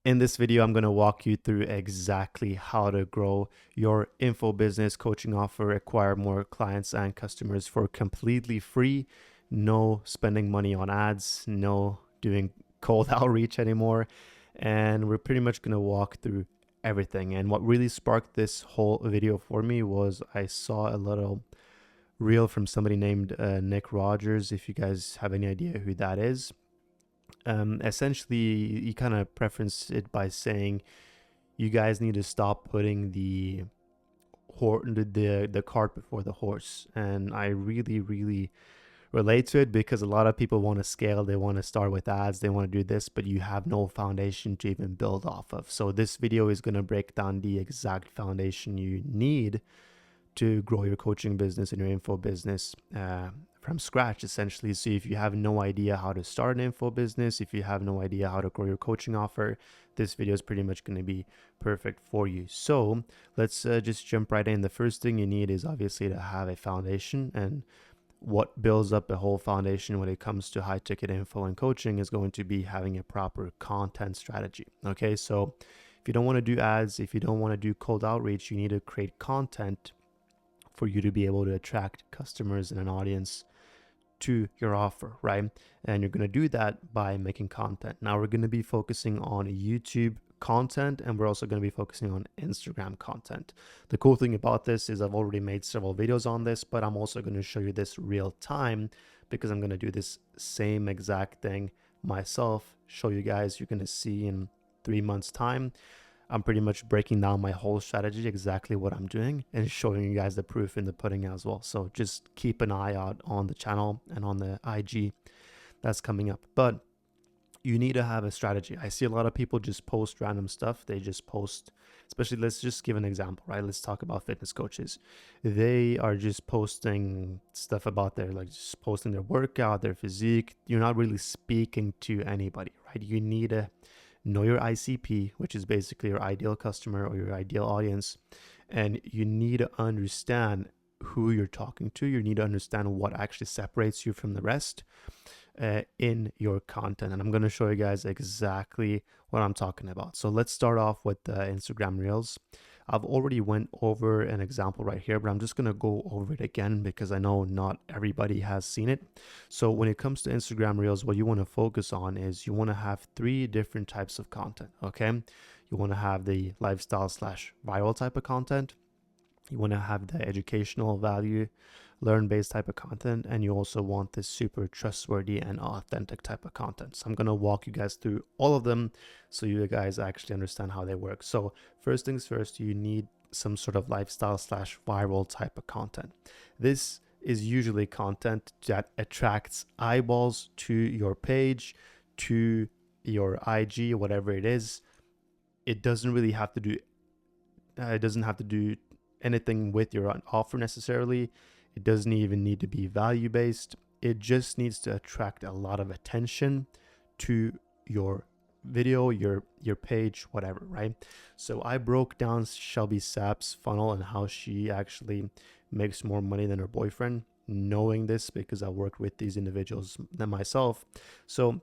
In this video, I'm going to walk you through exactly how to grow your info business coaching offer, acquire more clients and customers for completely free. No spending money on ads, no doing cold outreach anymore. And we're pretty much going to walk through everything. And what really sparked this whole video for me was I saw a little reel from somebody named Nick Rogers. If you guys have any idea who that is, essentially he kind of prefaced it by saying you guys need to stop putting the cart before the horse. And I really relate to it because a lot of people want to scale, they want to start with ads, they want to do this, but you have no foundation to even build off of. So this video is going to break down the exact foundation you need to grow your coaching business and your info business from scratch, essentially. So if you have no idea how to start an info business, if you have no idea how to grow your coaching offer, this video is pretty much going to be perfect for you. So let's just jump right in. The first thing you need is obviously to have a foundation, and what builds up a whole foundation when it comes to high ticket info and coaching is going to be having a proper content strategy. Okay, so if you don't want to do ads, if you don't want to do cold outreach, you need to create content for you to be able to attract customers and an audience to your offer, right? And you're going to do that by making content. Now we're going to be focusing on YouTube content, and we're also going to be focusing on Instagram content. The cool thing about this is I've already made several videos on this, but I'm also going to show you this real time because I'm going to do this same exact thing myself, show you guys. You're going to see in 3 months time I'm pretty much breaking down my whole strategy, exactly what I'm doing, and showing you guys the proof in the pudding as well. So just keep an eye out on the channel and on the IG that's coming up. But you need to have a strategy. I see a lot of people just post random stuff. They just post, especially, let's just give an example, right? Let's talk about fitness coaches. They are just posting stuff about their, like, just posting their workout, their physique. You're not really speaking to anybody, right? You need to know your ICP, which is basically your ideal customer or your ideal audience. And you need to understand who you're talking to. You need to understand what actually separates you from the rest in your content. And I'm going to show you guys exactly what I'm talking about. So let's start off with the Instagram Reels. I've already went over an example right here, but I'm just going to go over it again because I know not everybody has seen it. So when it comes to Instagram Reels, what you want to focus on is you want to have 3 different types of content, okay? You want to have the lifestyle / viral type of content. You want to have the educational value, learn-based type of content, and you also want this super trustworthy and authentic type of content. So I'm going to walk you guys through all of them so you guys actually understand how they work. So first things first, you need some sort of lifestyle / viral type of content. This is usually content that attracts eyeballs to your page, to your IG, whatever it is. It doesn't really have to do anything with your offer necessarily. It doesn't even need to be value based. It just needs to attract a lot of attention to your video, your page, whatever, right? So I broke down Shelby Sapp's funnel and how she actually makes more money than her boyfriend, knowing this because I worked with these individuals than myself. So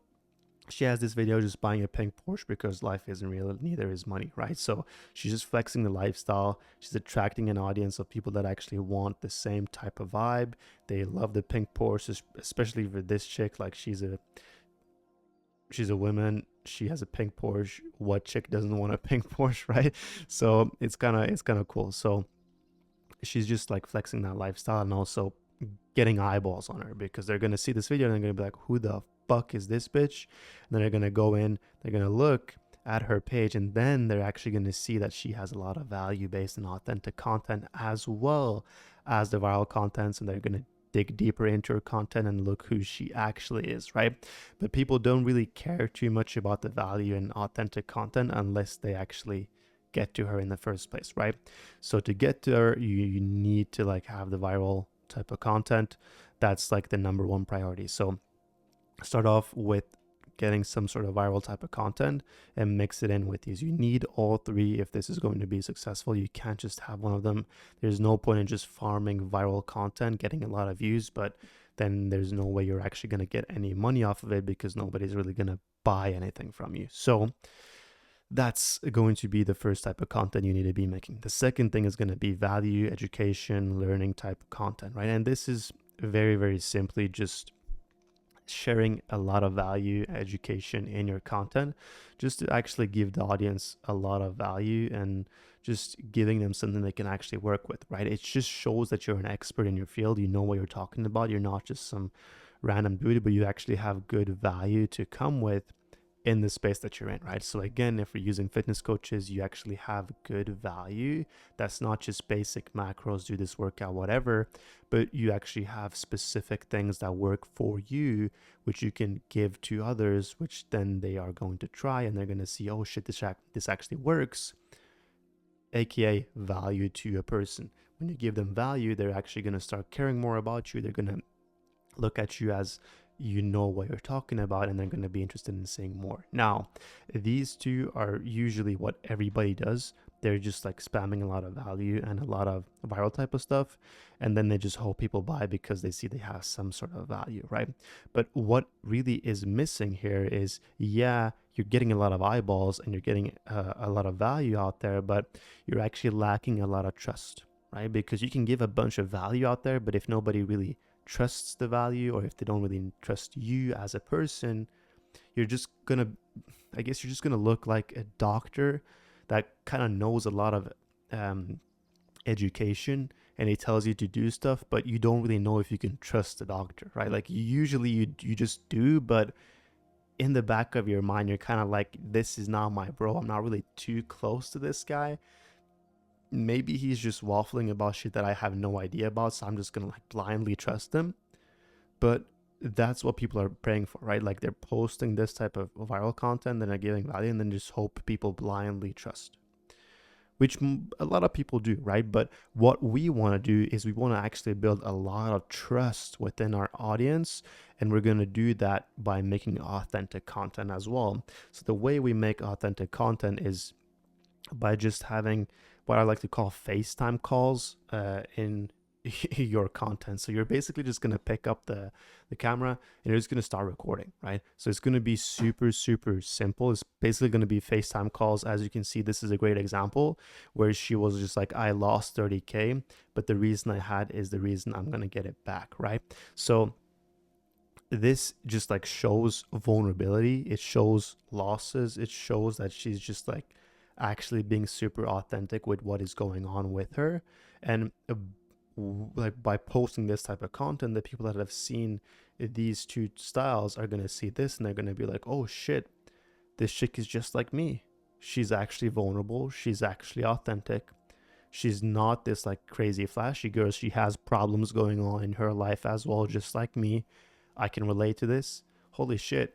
she has this video just buying a pink Porsche because life isn't real, neither is money, right? So she's just flexing the lifestyle. She's attracting an audience of people that actually want the same type of vibe. They love the pink Porsche, especially for this chick. Like she's a woman. She has a pink Porsche. What chick doesn't want a pink Porsche, right? So it's kind of cool. So she's just like flexing that lifestyle and also getting eyeballs on her because they're going to see this video and they're going to be like, who the fuck is this bitch? And then they're going to go in, they're going to look at her page, and then they're actually going to see that she has a lot of value based and authentic content as well as the viral contents, and they're going to dig deeper into her content and look who she actually is, right? But people don't really care too much about the value and authentic content unless they actually get to her in the first place, right? So to get to her, you need to like have the viral type of content. That's like the number 1 priority. So start off with getting some sort of viral type of content and mix it in with these. You need all 3 if this is going to be successful. You can't just have one of them. There's no point in just farming viral content, getting a lot of views, but then there's no way you're actually going to get any money off of it because nobody's really going to buy anything from you. So That's going to be the first type of content you need to be making. The second thing is going to be value, education, learning type of content, right? And this is very, very simply just sharing a lot of value, education in your content, just to actually give the audience a lot of value and just giving them something they can actually work with, right? It just shows that you're an expert in your field. You know what you're talking about. You're not just some random dude, but you actually have good value to come with in the space that you're in, right? So again, if we're using fitness coaches, you actually have good value. That's not just basic macros, do this workout, whatever, but you actually have specific things that work for you, which you can give to others, which then they are going to try and they're going to see, oh shit, this actually works, aka value to a person. When you give them value, they're actually going to start caring more about you. They're going to look at you as you know what you're talking about, and they're going to be interested in saying more. Now, these two are usually what everybody does. They're just like spamming a lot of value and a lot of viral type of stuff, and then they just hope people buy because they see they have some sort of value, right? But what really is missing here is, yeah, you're getting a lot of eyeballs and you're getting a lot of value out there, but you're actually lacking a lot of trust, right? Because you can give a bunch of value out there, but if nobody really trusts the value, or if they don't really trust you as a person, you're just gonna, I guess you're just gonna look like a doctor that kind of knows a lot of education, and he tells you to do stuff, but you don't really know if you can trust the doctor, right? Like usually you just do, but in the back of your mind, you're kind of like, this is not my bro. I'm not really too close to this guy. Maybe he's just waffling about shit that I have no idea about, so I'm just gonna like blindly trust him. But that's what people are praying for, right? Like they're posting this type of viral content, then they're giving value, and then just hope people blindly trust, which a lot of people do, right? But what we want to do is we want to actually build a lot of trust within our audience, and we're going to do that by making authentic content as well. So the way we make authentic content is by just having what I like to call FaceTime calls in your content. So you're basically just going to pick up the camera and you're just going to start recording, right? So it's going to be super, super simple. It's basically going to be FaceTime calls. As you can see, this is a great example where she was just like, I lost 30K, but the reason I had is the reason I'm going to get it back, right? So this just like shows vulnerability. It shows losses. It shows that she's just like actually being super authentic with what is going on with her. And like by posting this type of content, the people that have seen these two styles are going to see this and they're going to be like, oh shit, this chick is just like me. She's actually vulnerable. She's actually authentic. She's not this like crazy flashy girl. She has problems going on in her life as well, just like me. I can relate to this. Holy shit.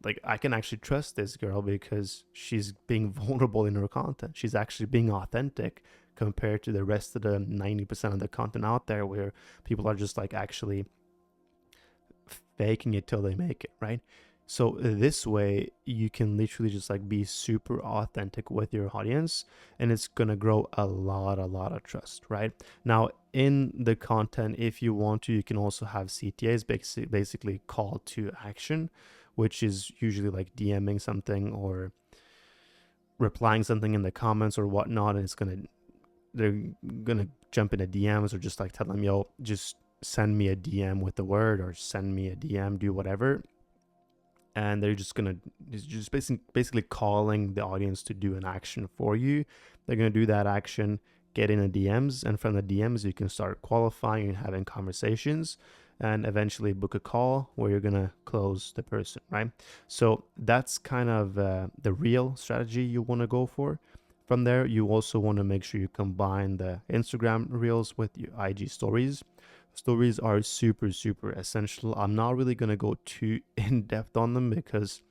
Like I can actually trust this girl because she's being vulnerable in her content. She's actually being authentic compared to the rest of the 90% of the content out there where people are just like actually faking it till they make it, right? So this way you can literally just like be super authentic with your audience, and it's gonna grow a lot of trust, right? Now in the content, if you want to, you can also have CTAs, basically call to action, which is usually like DMing something or replying something in the comments or whatnot, and they're gonna jump into DMs or just like tell them, yo, just send me a DM with the word, or send me a DM, do whatever. And they're just basically calling the audience to do an action for you. They're gonna do that action, get in the DMs, and from the DMs you can start qualifying and having conversations, and eventually book a call where you're gonna close the person, right? So that's kind of the real strategy you want to go for. From there, you also want to make sure you combine the Instagram reels with your IG stories. Stories are super, super essential. I'm not really going to go too in depth on them because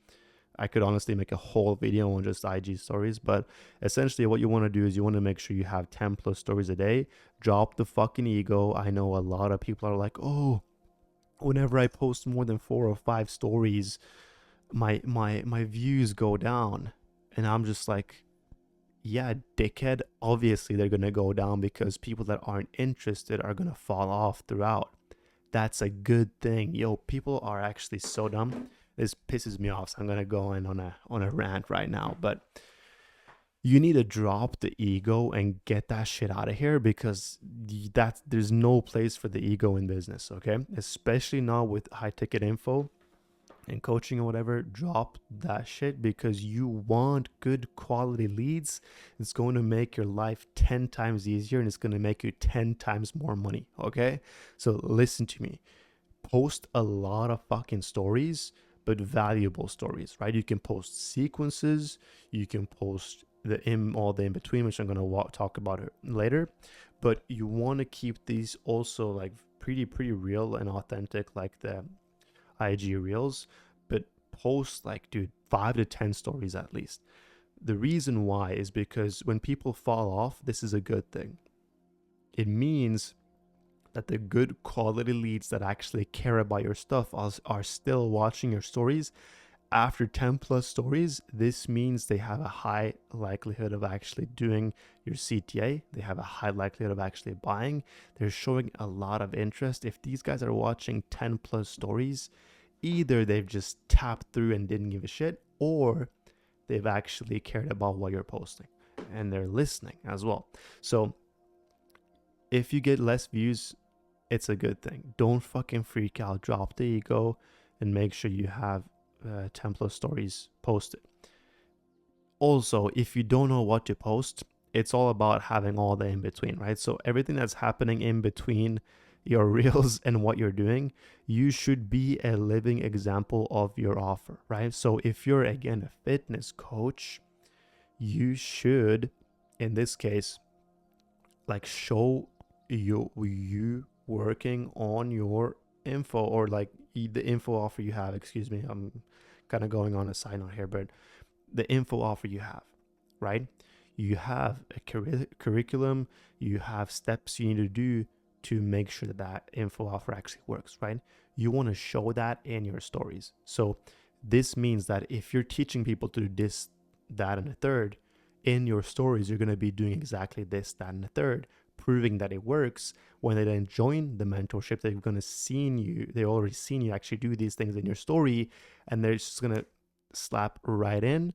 I could honestly make a whole video on just IG stories. But essentially what you want to do is you want to make sure you have 10 plus stories a day. Drop the fucking ego. I know a lot of people are like, oh, whenever I post more than 4 or 5 stories, my views go down. And I'm just like, yeah, dickhead, obviously they're going to go down because people that aren't interested are going to fall off throughout. That's a good thing. Yo, people are actually so dumb. This pisses me off, so I'm going to go in on a rant right now. But You need to drop the ego and get that shit out of here, because there's no place for the ego in business, okay? Especially not with high ticket info and coaching or whatever. Drop that shit, because you want good quality leads. It's going to make your life 10 times easier, and it's going to make you 10 times more money, okay? So listen to me. Post a lot of fucking stories, but valuable stories, right? You can post sequences, you can post all the in between, which I'm going to talk about it later, but you want to keep these also like pretty real and authentic, like the IG reels, but post like, dude, 5 to 10 stories at least. The reason why is because when people fall off, this is a good thing. It means that the good quality leads that actually care about your stuff are still watching your stories after 10 plus stories. This means they have a high likelihood of actually doing your CTA. They have a high likelihood of actually buying. They're showing a lot of interest. If these guys are watching 10 plus stories, either they've just tapped through and didn't give a shit, or they've actually cared about what you're posting and they're listening as well. So if you get less views, it's a good thing. Don't fucking freak out. Drop the ego and make sure you have 10 plus stories posted. Also, if you don't know what to post, it's all about having all the in between, right? So everything that's happening in between your reels and what you're doing, you should be a living example of your offer, right? So if you're, again, a fitness coach, you should, in this case, like show you working on your info, or like the info offer you have. Excuse me, I'm kind of going on a side note here, but the info offer you have, right? You have a curriculum, you have steps you need to do to make sure that that info offer actually works, right? You want to show that in your stories. So this means that if you're teaching people to do this, that, and a third, in your stories, you're going to be doing exactly this, that, and a third, proving that it works. When they then join the mentorship, they're going to they've already seen you actually do these things in your story, and they're just going to slap right in.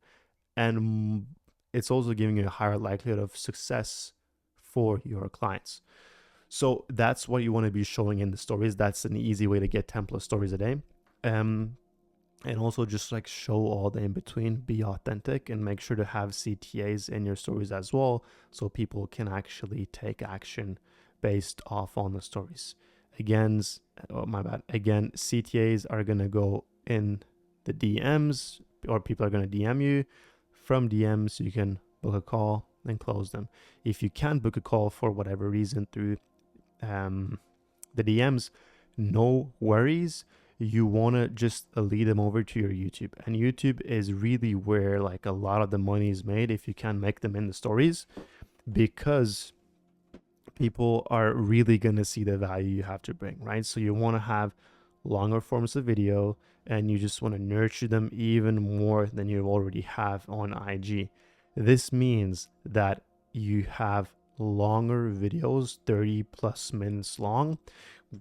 And it's also giving you a higher likelihood of success for your clients. So that's what you want to be showing in the stories. That's an easy way to get 10 plus stories a day. And also just like show all the in between, be authentic, and make sure to have CTAs in your stories as well, so people can actually take action based off on the stories. Again, Again, CTAs are going to go in the DMs, or people are going to DM you. From DMs, you can book a call and close them. If you can't book a call for whatever reason through the DMs, no worries. You want to just lead them over to your YouTube. And YouTube is really where like a lot of the money is made, if you can make them in the stories, because people are really going to see the value you have to bring, right? So you want to have longer forms of video, and you just want to nurture them even more than you already have on IG. This means that you have longer videos, 30 plus minutes long,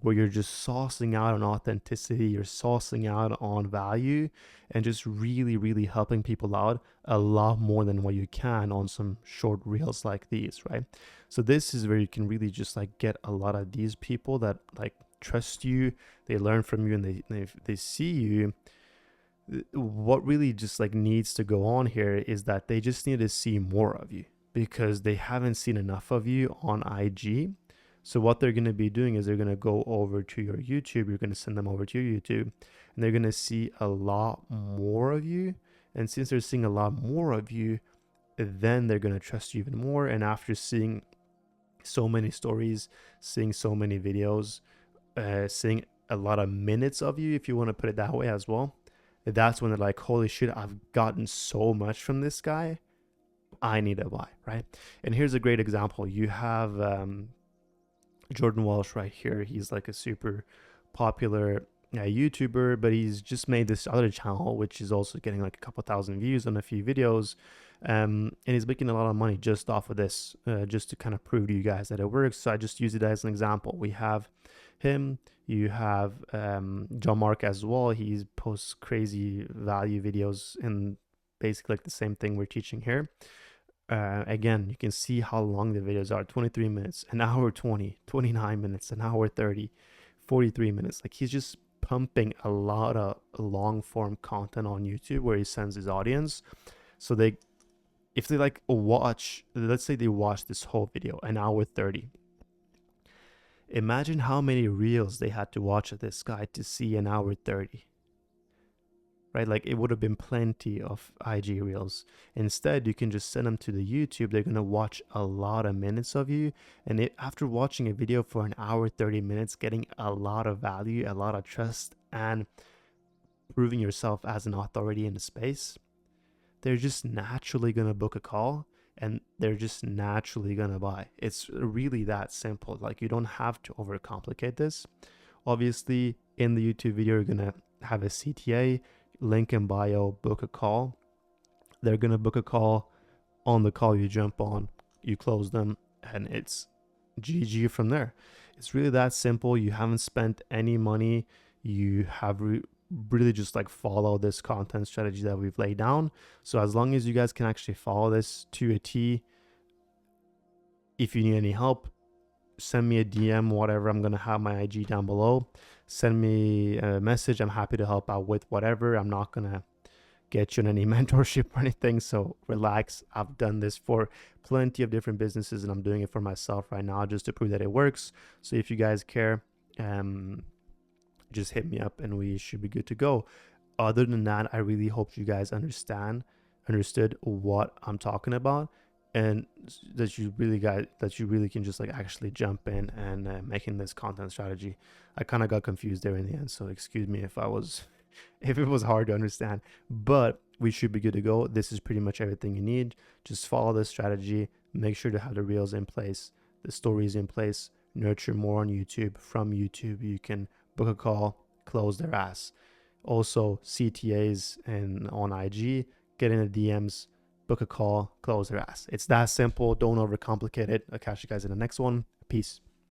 where you're just saucing out on authenticity, you're saucing out on value, and just really helping people out a lot more than what you can on some short reels like these, right? So this is where you can really just like get a lot of these people that like trust you, they learn from you, and they see you. What really just like needs to go on here is that they just need to see more of you, because they haven't seen enough of you on IG. So what they're going to be doing is they're going to go over to your YouTube. You're going to send them over to your YouTube, and they're going to see a lot more of you. And since they're seeing a lot more of you, then they're going to trust you even more. And after seeing so many stories, seeing so many videos, seeing a lot of minutes of you, if you want to put it that way as well, that's when they're like, holy shit, I've gotten so much from this guy, I need to buy, right? And here's a great example. You have Jordan Walsh right here. He's like a super popular YouTuber, but he's just made this other channel, which is also getting like a couple thousand views on a few videos. And he's making a lot of money just off of this, just to kind of prove to you guys that it works. So I just use it as an example. We have him. You have John Mark as well. He posts crazy value videos and basically like the same thing we're teaching here. Again, you can see how long the videos are: 23 minutes, an hour 20, 29 minutes, an hour 30, 43 minutes. Like, he's just pumping a lot of long form content on YouTube where he sends his audience. So if they like watch, let's say they watch this whole video, an hour 30. Imagine how many reels they had to watch of this guy to see an hour 30. Right? Like, it would have been plenty of IG reels. Instead, you can just send them to the YouTube. They're going to watch a lot of minutes of you. And after watching a video for an hour, 30 minutes, getting a lot of value, a lot of trust, and proving yourself as an authority in the space, they're just naturally going to book a call, and they're just naturally going to buy. It's really that simple. Like, you don't have to overcomplicate this. Obviously, in the YouTube video, you're going to have a CTA, link in bio, book a call. They're going to book a call. On the call, you jump on, you close them, and it's GG from there. It's really that simple. You haven't spent any money. You have really just like follow this content strategy that we've laid down. So as long as you guys can actually follow this to a T, if you need any help, send me a DM, whatever. I'm going to have my IG down below. Send me a message. I'm happy to help out with whatever. I'm not going to get you in any mentorship or anything, so relax. I've done this for plenty of different businesses, and I'm doing it for myself right now just to prove that it works. So if you guys care, just hit me up and we should be good to go. Other than that, I really hope you guys understood what I'm talking about, and that you really can just like actually jump in and making this content strategy. I kind of got confused there in the end, so excuse me if it was hard to understand, but we should be good to go. This is pretty much everything you need. Just follow this strategy. Make sure to have the reels in place, the stories in place, nurture more on YouTube. From YouTube, you can book a call, close their ass. Also, CTAs and on IG, get in the DMs, book a call, close their ass. It's that simple. Don't overcomplicate it. I'll catch you guys in the next one. Peace.